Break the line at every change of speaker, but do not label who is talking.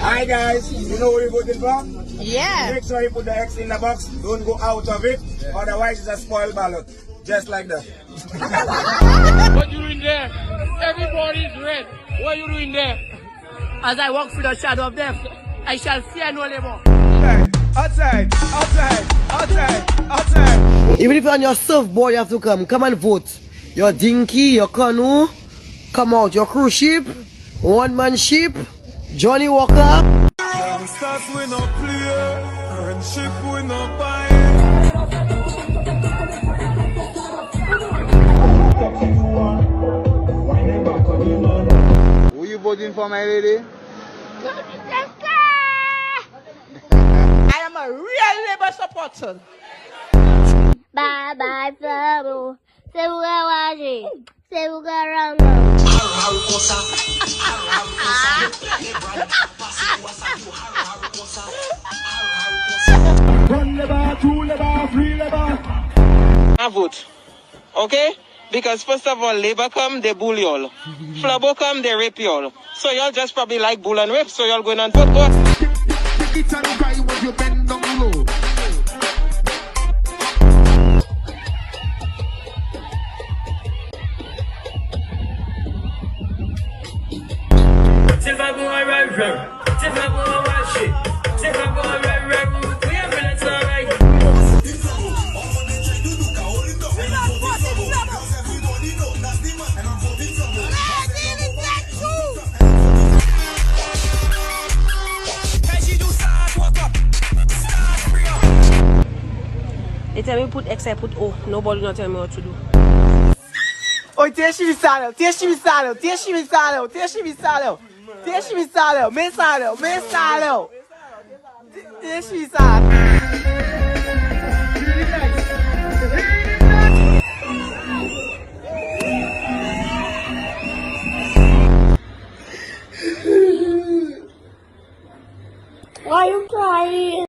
Hi guys, you know what you're voting for?
Yeah.
Make sure you put the X in the box. Don't go out of it. Otherwise, it's a spoiled ballot. Just like that.
What you doing there? Everybody's red. What are you doing there?
As I walk through the shadow of death, I shall fear no labor.
Outside, outside, outside, outside.
Even if you're on your surfboard, you have to come and vote. Your dinky, your canoe, come out. Your cruise ship, one-man ship, Johnny Walker.
Stars we no play, friendship we no buy.
Who you voting for, my lady?
I am a real labor supporter.
Bye bye, Samu. Sebuga waji. Sebuga rango.
I vote. Okay? Because first of all, Labour come, they bully y'all. Flabo come, they rape y'all. So y'all just probably like bull and rape, so y'all going and vote.
They tell me put X, I put O. Nobody not tell me what to do.
Oi, deixa me salão, deixa me salão, deixa me salão, deixa me salão, deixa me salão, me salão, me salão, deixa me salão.
Why are you crying?